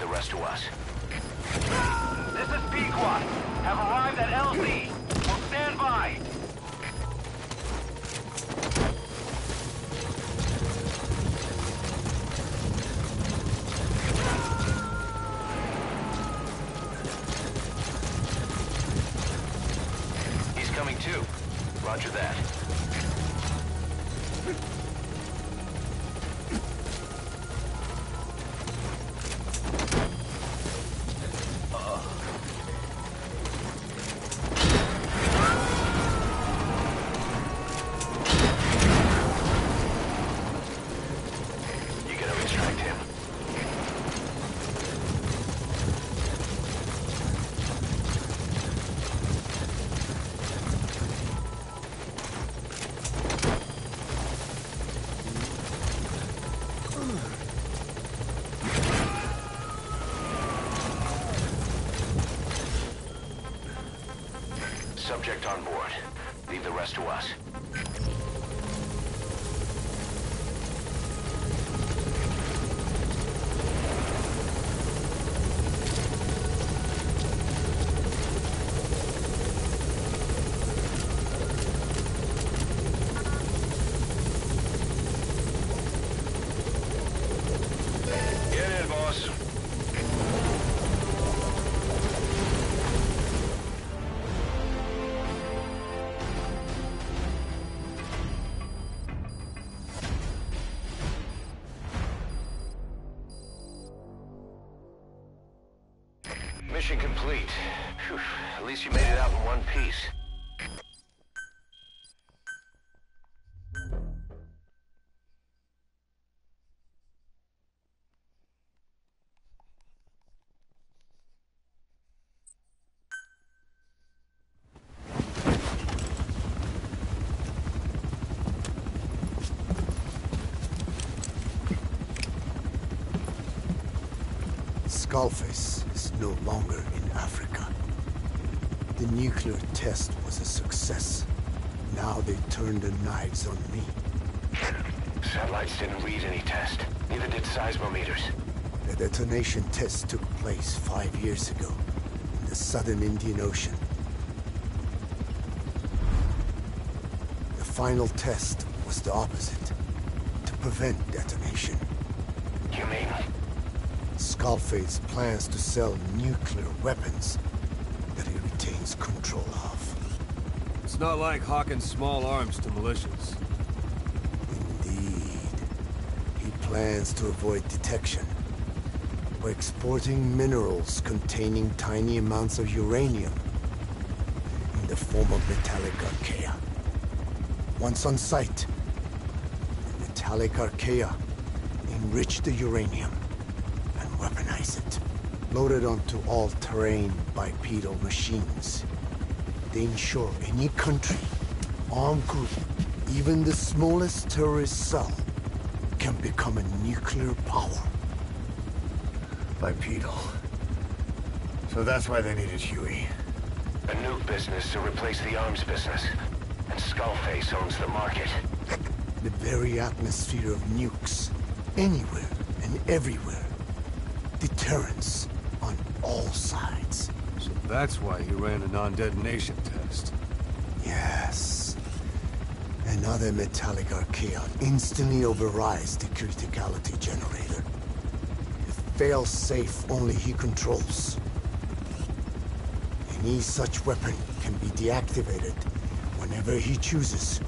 the rest to us. This is Pequot. Have arrived at LZ. Will stand by. He's coming too. Roger that. Subject on board. Leave the rest to us. Get in, boss. Mission complete. Whew. At least you made it out in one piece. Skullface is no longer in Africa. The nuclear test was a success. Now they turned their knives on me. Satellites didn't read any test. Neither did seismometers. The detonation test took place 5 years ago in the southern Indian Ocean. The final test was the opposite, to prevent detonation. You mean? Skullface plans to sell nuclear weapons that he retains control of. It's not like hawking small arms to militias. Indeed. He plans to avoid detection by exporting minerals containing tiny amounts of uranium in the form of metallic archaea. Once on site, the metallic archaea enrich the uranium and weaponize it. Loaded onto all-terrain bipedal machines. They ensure any country, armed group, even the smallest terrorist cell, can become a nuclear power. Bipedal. So that's why they needed Huey. A nuke business to replace the arms business. And Skullface owns the market. The very atmosphere of nukes, anywhere and everywhere. Deterrence on all sides. So that's why he ran a non-detonation test. Yes. Another metallic archaea instantly overrides the criticality generator. It fails safe only he controls. Any such weapon can be deactivated whenever he chooses,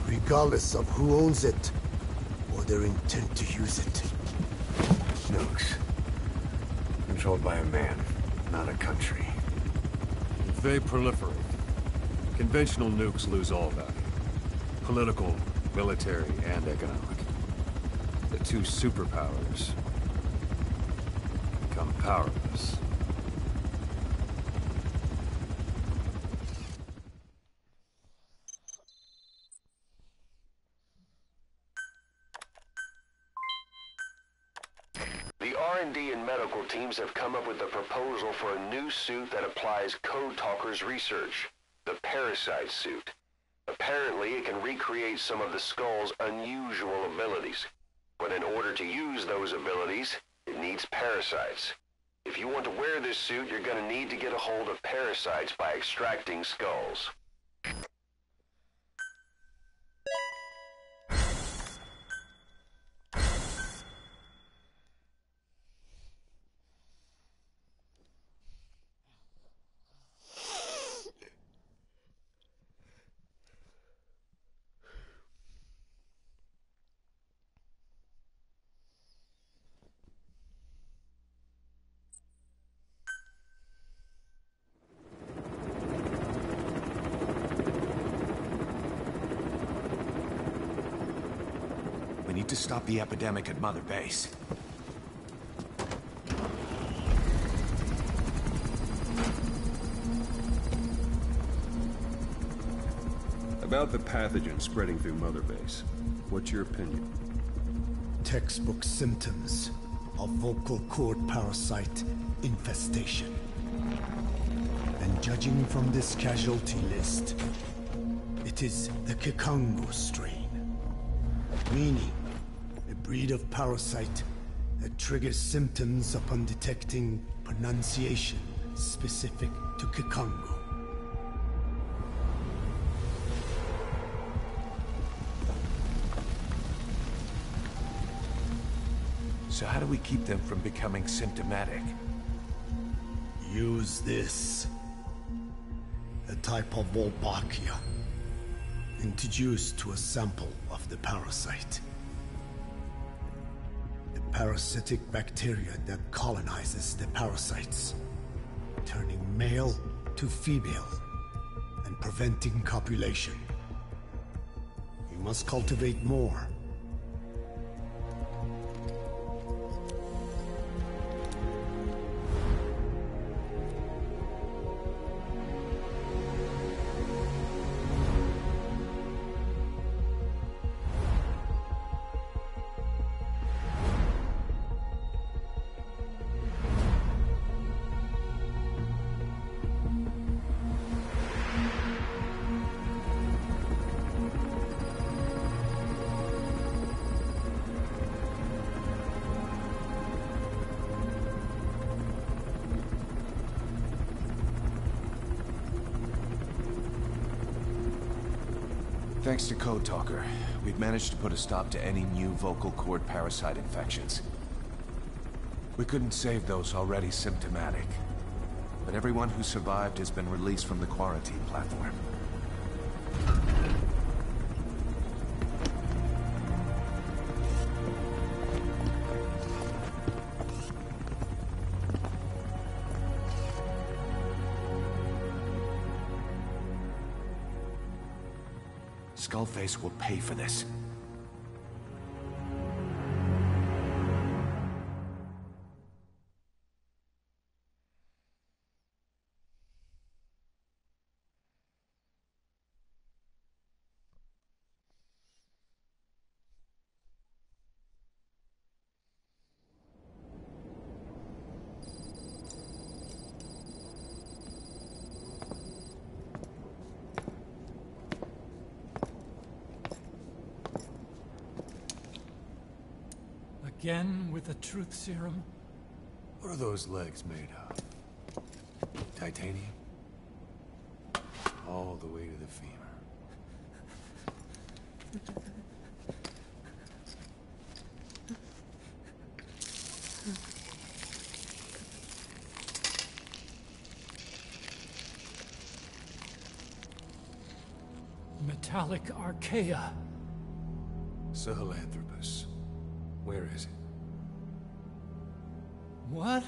regardless of who owns it or their intent to use it. Nukes. Controlled by a man, not a country. If they proliferate, conventional nukes lose all value. Political, military, and economic. The two superpowers become powerless. The R&D and medical teams have come up with a proposal for a new suit that applies Code Talker's research, the Parasite suit. Apparently, it can recreate some of the Skull's unusual abilities. But in order to use those abilities, it needs parasites. If you want to wear this suit, you're gonna need to get a hold of parasites by extracting skulls. We need to stop the epidemic at Mother Base. About the pathogen spreading through Mother Base, what's your opinion? Textbook symptoms of vocal cord parasite infestation. And judging from this casualty list, it is the Kikango strain, meaning a breed of parasite that triggers symptoms upon detecting pronunciation specific to Kikango. So how do we keep them from becoming symptomatic? Use this. A type of Wolbachia, introduced to a sample of the parasite. A parasitic bacteria that colonizes the parasites, turning male to female and preventing copulation. You must cultivate more. Thanks to Code Talker, we've managed to put a stop to any new vocal cord parasite infections. We couldn't save those already symptomatic, but everyone who survived has been released from the quarantine platform. Skullface will pay for this. Again with the truth serum? What are those legs made of? Titanium? All the way to the femur. Metallic archaea. Sahelanthropus. Where is it? What?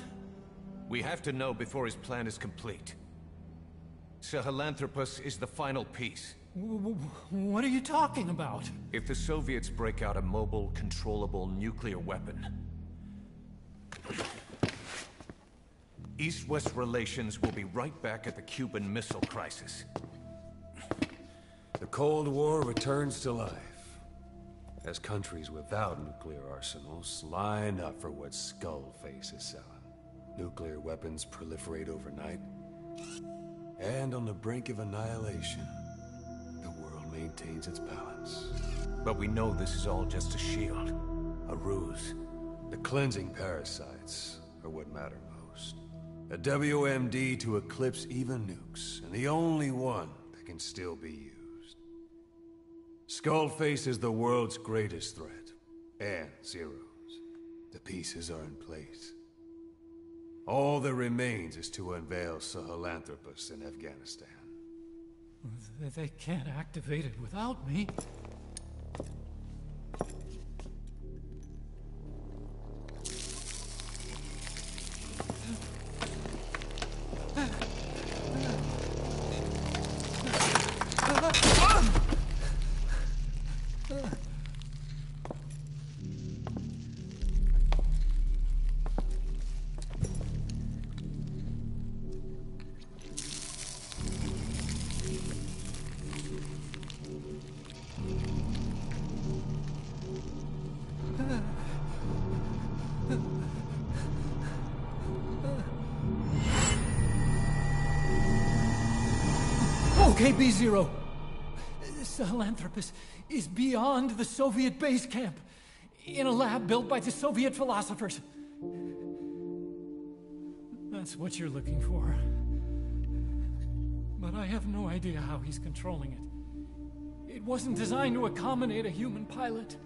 We have to know before his plan is complete. Sahelanthropus is the final piece. What are you talking about? If the Soviets break out a mobile, controllable nuclear weapon, East-West relations will be right back at the Cuban Missile Crisis. The Cold War returns to life, as countries without nuclear arsenals line up for what Skullface is selling. Nuclear weapons proliferate overnight, and on the brink of annihilation, the world maintains its balance. But we know this is all just a shield, a ruse. The cleansing parasites are what matter most. A WMD to eclipse even nukes, and the only one that can still be used. Skullface is the world's greatest threat, and Zero's. The pieces are in place. All that remains is to unveil Sahelanthropus in Afghanistan. They can't activate it without me. Okay, B-Zero. Sahelanthropus is beyond the Soviet base camp, in a lab built by the Soviet philosophers. That's what you're looking for. But I have no idea how he's controlling it. It wasn't designed to accommodate a human pilot.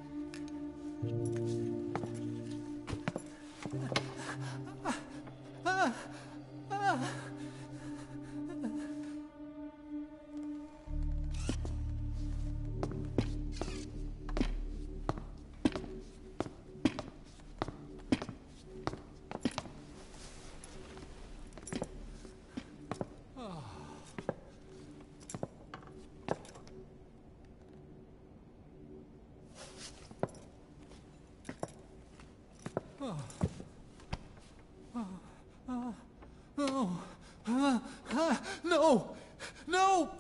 No! No!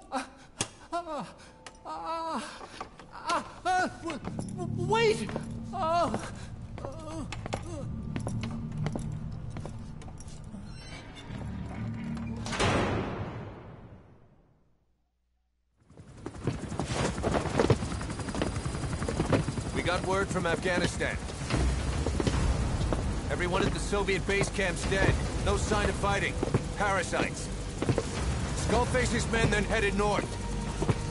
Wait! We got word from Afghanistan. Everyone at the Soviet base camp's dead. No sign of fighting. Parasites. Skullface's men then headed north.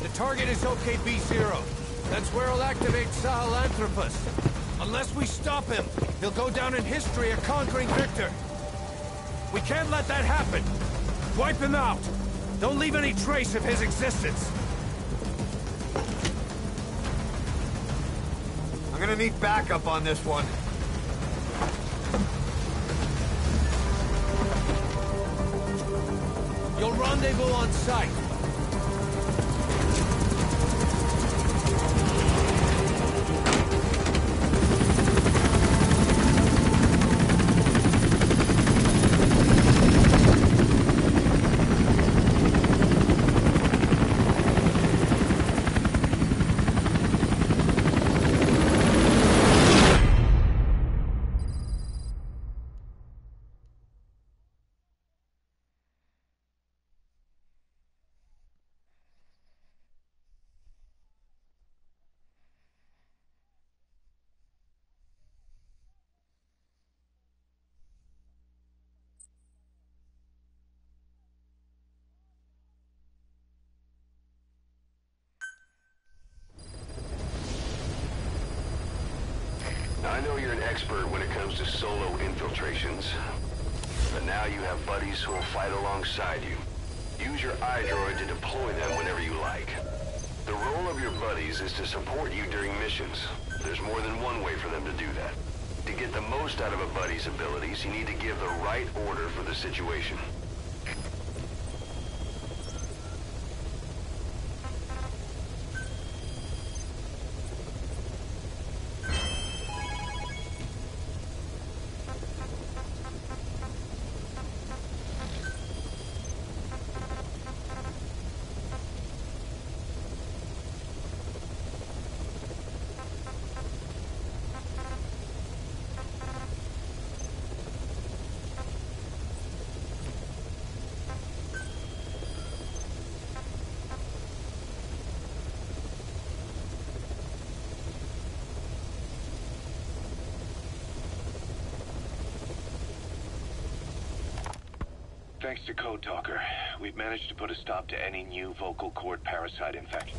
The target is OKB-0. That's where he'll activate Sahelanthropus. Unless we stop him, he'll go down in history a conquering victor. We can't let that happen. Wipe him out. Don't leave any trace of his existence. I'm gonna need backup on this one. You'll rendezvous on site. I know you're an expert when it comes to solo infiltrations, but now you have buddies who will fight alongside you. Use your iDroid to deploy them whenever you like. The role of your buddies is to support you during missions. There's more than one way for them to do that. To get the most out of a buddy's abilities, you need to give the right order for the situation. Thanks to Code Talker, we've managed to put a stop to any new vocal cord parasite infection.